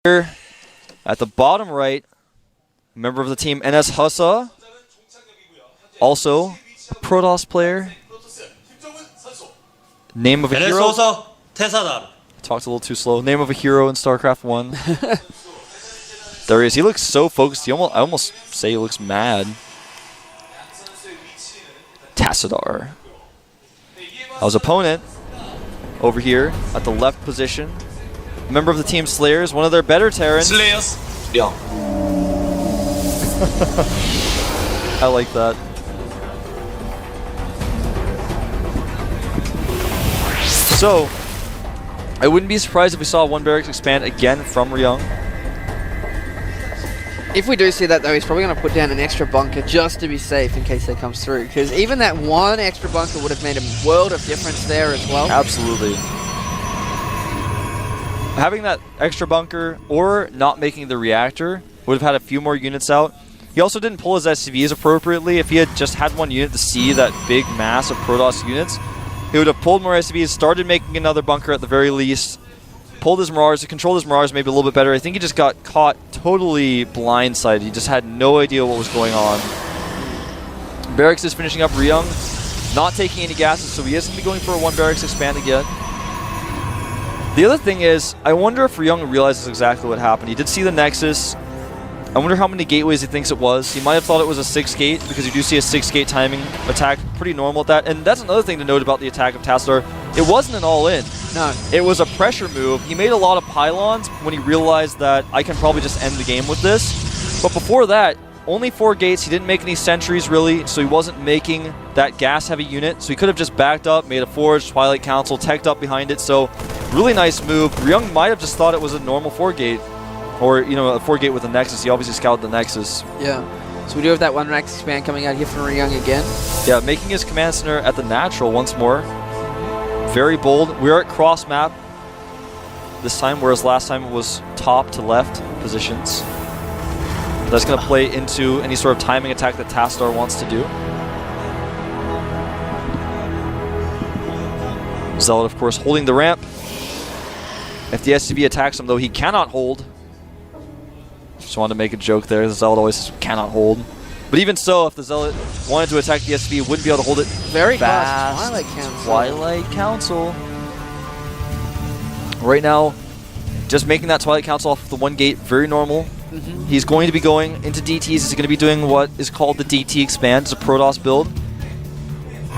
Here at the bottom right, member of the team NS Hussa, also a Protoss player. Name of a hero. Tassadar. Talked a little too slow. Name of a hero in StarCraft 1. There he is. He looks so focused. I almost say he looks mad. Tassadar. His opponent over here at the left position. Member of the team Slayers, one of their better Terrans. Slayers. Ryung. I like that. So, I wouldn't be surprised if we saw one barracks expand again from Ryung. If we do see that, though, he's probably going to put down an extra bunker just to be safe in case that comes through. Because even that one extra bunker would have made a world of difference there as well. Absolutely. Having that extra bunker or not making the reactor would have had a few more units out. He also didn't pull his SCVs appropriately. If he had just had one unit to see that big mass of Protoss units, he would have pulled more SCVs, started making another bunker at the very least, pulled his Mirage, controlled his Mirage maybe a little bit better. I think he just got caught totally blindsided. He just had no idea what was going on. Barracks is finishing up. Ryung not taking any gases, so he is going to be going for a one barracks expand again. The other thing is, I wonder if Ryung realizes exactly what happened. He did see the Nexus. I wonder how many gateways he thinks it was. He might have thought it was a 6 gate, because you do see a 6 gate timing attack. Pretty normal at that. And that's another thing to note about the attack of Tassadar. It wasn't an all-in. No. It was a pressure move. He made a lot of pylons when he realized that I can probably just end the game with this. But before that, only 4 gates. He didn't make any sentries, really, so he wasn't making that gas-heavy unit. So he could have just backed up, made a Forge, Twilight Council, teched up behind it. So really nice move. Ryung might have just thought it was a normal 4 gate. Or, you know, a 4 gate with a Nexus. He obviously scouted the Nexus. Yeah. So we do have that one rack expand coming out here from Ryung again. Yeah, making his command center at the natural once more. Very bold. We're at cross map this time, whereas last time it was top to left positions. That's going to play into any sort of timing attack that Tassadar wants to do. Zealot, of course, holding the ramp. If the SCV attacks him, though, he cannot hold. Just wanted to make a joke there. The Zealot always says cannot hold. But even so, if the Zealot wanted to attack the SCV, he wouldn't be able to hold it. Very fast. Fast. Twilight Council. Twilight Council. Right now, just making that Twilight Council off the 1 gate, very normal. He's going to be going into DTs. He's going to be doing what is called the DT expand. It's a Protoss build.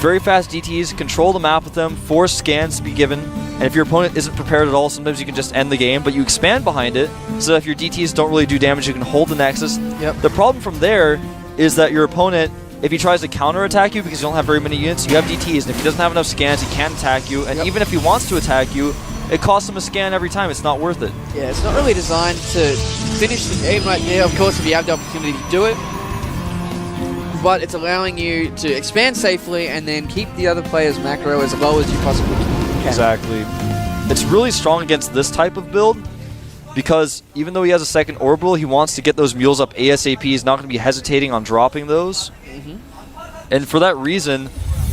Very fast DTs, control the map with them, force scans to be given. And if your opponent isn't prepared at all, sometimes you can just end the game, but you expand behind it, so if your DTs don't really do damage, you can hold the Nexus. Yep. The problem from there is that your opponent, if he tries to counterattack you because you don't have very many units, you have DTs, and if he doesn't have enough scans, he can't attack you, and even if he wants to attack you, it costs him a scan every time. It's not worth it. Yeah, it's not really designed to finish the game right there. Of course, if you have the opportunity to do it, but it's allowing you to expand safely and then keep the other player's macro as low as you possibly can. Exactly. It's really strong against this type of build because even though he has a second orbital, he wants to get those mules up ASAP. He's not going to be hesitating on dropping those. And for that reason,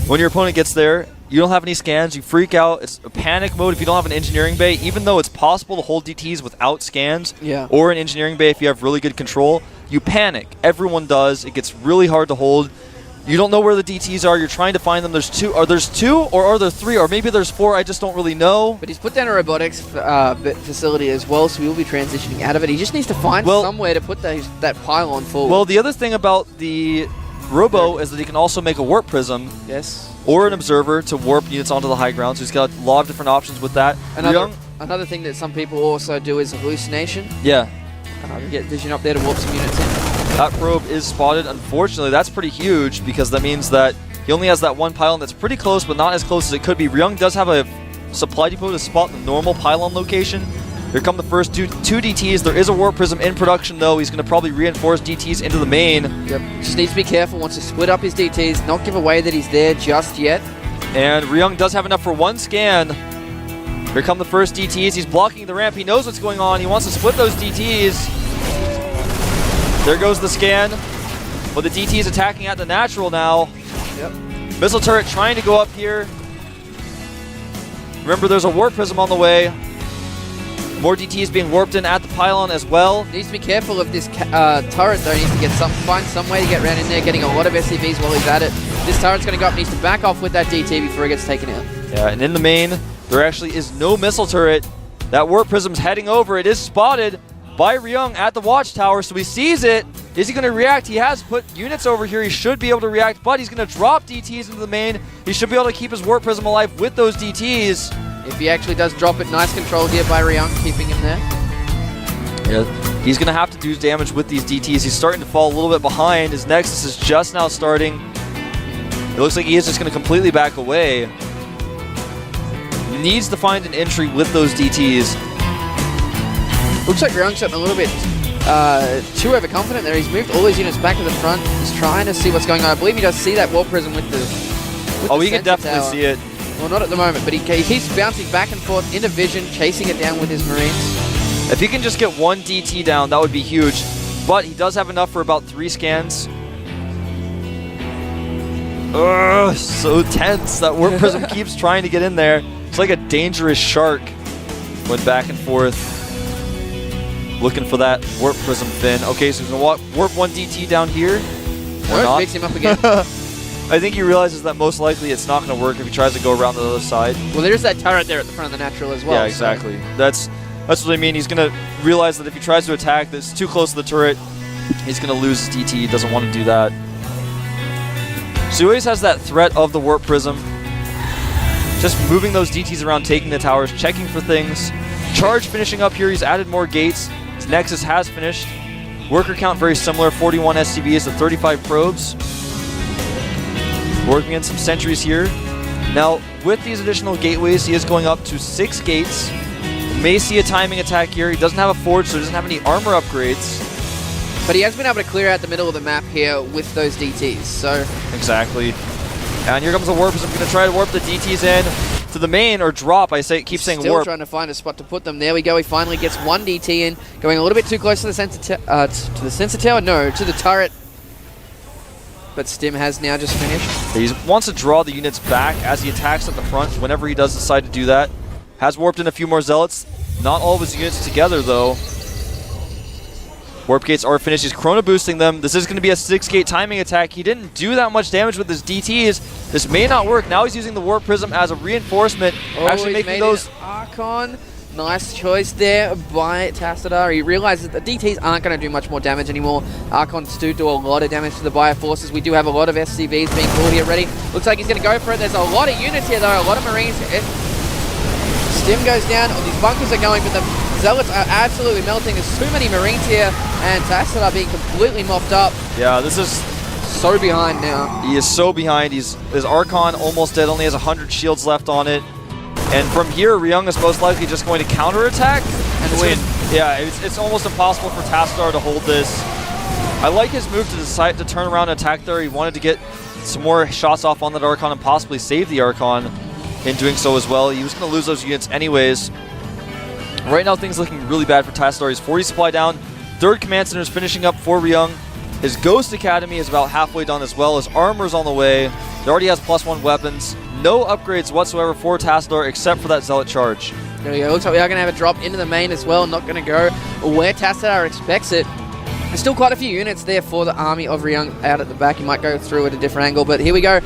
when your opponent gets there, you don't have any scans, you freak out. It's a panic mode if you don't have an engineering bay, even though it's possible to hold DTs without scans or an engineering bay if you have really good control. You panic. Everyone does. It gets really hard to hold. You don't know where the DTs are. You're trying to find them. There's 2. Are there 2 or are there 3 or maybe there's 4? I just don't really know. But he's put down a robotics facility as well, so he will be transitioning out of it. He just needs to find somewhere to put that pylon forward. Well, the other thing about the Robo is that he can also make a warp prism. Yes. Or an observer to warp units onto the high ground. So he's got a lot of different options with that. Another thing that some people also do is hallucination. Yeah. Get vision up there to warp some units in. That probe is spotted. Unfortunately, that's pretty huge because that means that he only has that one pylon that's pretty close, but not as close as it could be. Ryung does have a supply depot to spot the normal pylon location. Here come the first two DTs. There is a warp prism in production, though. He's going to probably reinforce DTs into the main. Yep. Just needs to be careful. Wants to split up his DTs, not give away that he's there just yet. And Ryung does have enough for 1 scan. Here come the first DTs. He's blocking the ramp. He knows what's going on. He wants to split those DTs. There goes the scan. But the DT is attacking at the natural now. Yep. Missile turret trying to go up here. Remember, there's a warp prism on the way. More DTs being warped in at the pylon as well. Needs to be careful of this turret though. Needs to get find some way to get around in there, getting a lot of SCVs while he's at it. This turret's going to go up, needs to back off with that DT before he gets taken out. Yeah, and in the main, there actually is no missile turret. That warp prism's heading over. It is spotted by Ryung at the watchtower, so he sees it. Is he going to react? He has put units over here. He should be able to react, but he's going to drop DTs into the main. He should be able to keep his warp prism alive with those DTs. If he actually does drop it, nice control here by Ryung, keeping him there. Yeah, he's going to have to do damage with these DTs. He's starting to fall a little bit behind. His Nexus is just now starting. It looks like he is just going to completely back away. He needs to find an entry with those DTs. Looks like Ryung's gotten a little bit too overconfident there. He's moved all his units back to the front. He's trying to see what's going on. I believe he does see that warp prism with the he can definitely see it. Well, not at the moment, but he keeps bouncing back and forth into vision, chasing it down with his Marines. If he can just get one DT down, that would be huge. But he does have enough for about 3 scans. Ugh, so tense. That warp prism keeps trying to get in there. It's like a dangerous shark. Went back and forth, looking for that warp prism fin. Okay, so he's going to warp 1 DT down here. Or not. Picks him up again. I think he realizes that most likely it's not going to work if he tries to go around the other side. Well, there's that turret there at the front of the natural as well. Yeah, exactly. So. That's what I mean. He's going to realize that if he tries to attack that's too close to the turret, he's going to lose his DT. He doesn't want to do that. So he always has that threat of the warp prism. Just moving those DTs around, taking the towers, checking for things. Charge finishing up here. He's added more gates. His Nexus has finished. Worker count very similar, 41 SCVs to 35 probes. Working in some sentries here. Now, with these additional gateways, he is going up to 6 gates. May see a timing attack here. He doesn't have a forge, so he doesn't have any armor upgrades. But he has been able to clear out the middle of the map here with those DTs, so... Exactly. And here comes the warp. I'm going to try to warp the DTs in to the main, or drop. Keep saying Still warp. trying to find a spot to put them. There we go. He finally gets 1 DT in. Going a little bit too close to the sensor tower? No, to the turret. But Stim has now just finished. He wants to draw the units back as he attacks at the front whenever he does decide to do that. Has warped in a few more zealots. Not all of his units together, though. Warp gates are finished. He's chrono boosting them. This is going to be a 6-gate timing attack. He didn't do that much damage with his DTs. This may not work. Now he's using the warp prism as a reinforcement. Actually making those... Archon. Nice choice there by Tassadar. He realizes that the DTs aren't going to do much more damage anymore. Archons do a lot of damage to the Bio Forces. We do have a lot of SCVs being pulled here ready. Looks like he's going to go for it. There's a lot of units here, though. A lot of Marines. Stim goes down. These bunkers are going, but the Zealots are absolutely melting. There's too many Marines here, and Tassadar being completely mopped up. Yeah, this is... so behind now. He is so behind. His Archon almost dead. Only has 100 shields left on it. And from here, Ryung is most likely just going to counterattack and win. Yeah, it's almost impossible for Tassadar to hold this. I like his move to decide to turn around and attack there. He wanted to get some more shots off on that Archon and possibly save the Archon in doing so as well. He was going to lose those units anyways. Right now, things looking really bad for Tassadar. He's 40 supply down. 3rd Command Center is finishing up for Ryung. His Ghost Academy is about halfway done as well. His armor's on the way. He already has +1 weapons. No upgrades whatsoever for Tassadar except for that Zealot charge. There we go. Looks like we are going to have a drop into the main as well. Not going to go where Tassadar expects it. There's still quite a few units there for the army of Ryung out at the back. He might go through at a different angle, but here we go.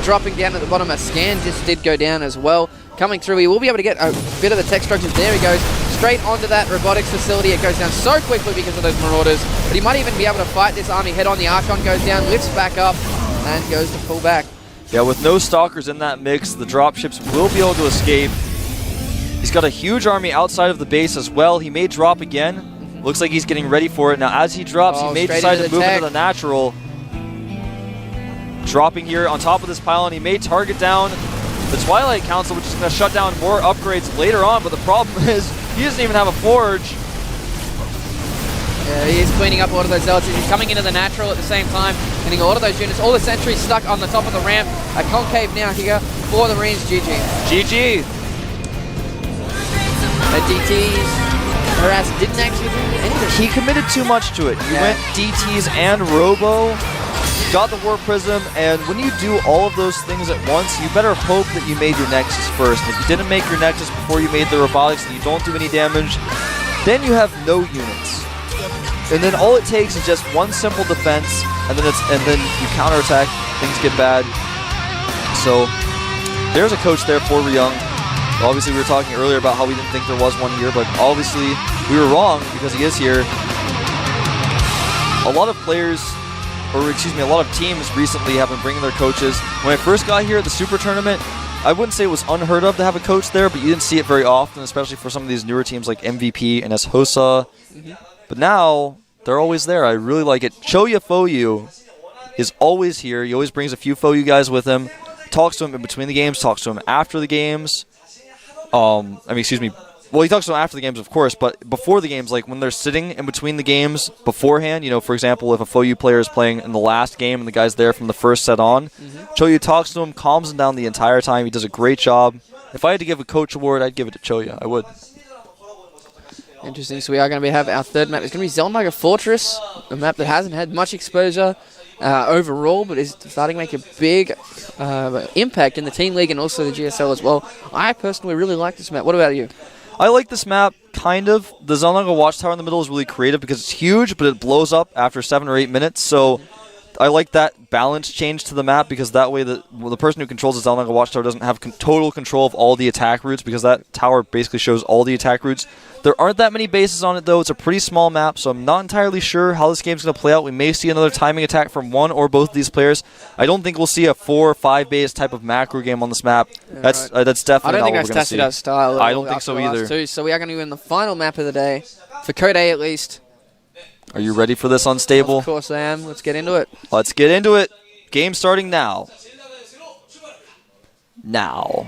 Dropping down at the bottom. A scan just did go down as well. Coming through, he will be able to get a bit of the tech structures. There he goes. Straight onto that robotics facility. It goes down so quickly because of those Marauders. But he might even be able to fight this army head on. The Archon goes down, lifts back up, and goes to pull back. Yeah, with no Stalkers in that mix, the dropships will be able to escape. He's got a huge army outside of the base as well. He may drop again. Looks like he's getting ready for it. Now, as he drops, he may decide to move into the natural. Dropping here on top of this pylon, he may target down the Twilight Council, which is going to shut down more upgrades later on. But the problem is, he doesn't even have a forge. Yeah, he is cleaning up a lot of those Zealots. He's coming into the natural at the same time, getting a lot of those units. All the sentries stuck on the top of the ramp. A concave now here for the Marines. GG. GG. The DTs, harass didn't actually do anything. He committed too much to it. He went DTs and Robo. got the Warp Prism, and when you do all of those things at once, you better hope that you made your Nexus first. If you didn't make your Nexus before you made the Robotics and you don't do any damage, then you have no units. And then all it takes is just one simple defense, and then you counterattack, things get bad. So there's a coach there for Ryung. Obviously, we were talking earlier about how we didn't think there was one here, but obviously we were wrong because he is here. A lot of players, or excuse me, a lot of teams recently have been bringing their coaches. When I first got here at the Super Tournament, I wouldn't say it was unheard of to have a coach there, but you didn't see it very often, especially for some of these newer teams like MVP and Hosa. But now, they're always there. I really like it. Choya Foyu is always here. He always brings a few Foyu guys with him, talks to him in between the games, talks to him after the games. Excuse me. Well, he talks to them after the games, of course, but before the games, like when they're sitting in between the games beforehand, for example, if a Foyu player is playing in the last game and the guy's there from the first set on, Choya talks to him, calms him down the entire time. He does a great job. If I had to give a coach award, I'd give it to Choya. I would. Interesting. So we are going to have our third map. It's going to be Zelmaga Fortress, a map that hasn't had much exposure overall, but is starting to make a big impact in the Team League and also the GSL as well. I personally really like this map. What about you? I like this map, kind of. The Zelmaga Watchtower in the middle is really creative because it's huge, but it blows up after 7 or 8 minutes. So I like that balance change to the map because that way the person who controls the Zelmaga Watchtower doesn't have total control of all the attack routes because that tower basically shows all the attack routes. There aren't that many bases on it, though. It's a pretty small map, so I'm not entirely sure how this game's going to play out. We may see another timing attack from one or both of these players. I don't think we'll see a 4 or 5 base type of macro game on this map. Yeah, that's right. That's definitely not what we're I don't going to think that's Tassadar's style. I don't think so either. Two. So we are going to go in the final map of the day, for Code A at least. Are you ready for this unstable? Of course I am. Let's get into it. Let's get into it. Game starting now. Now.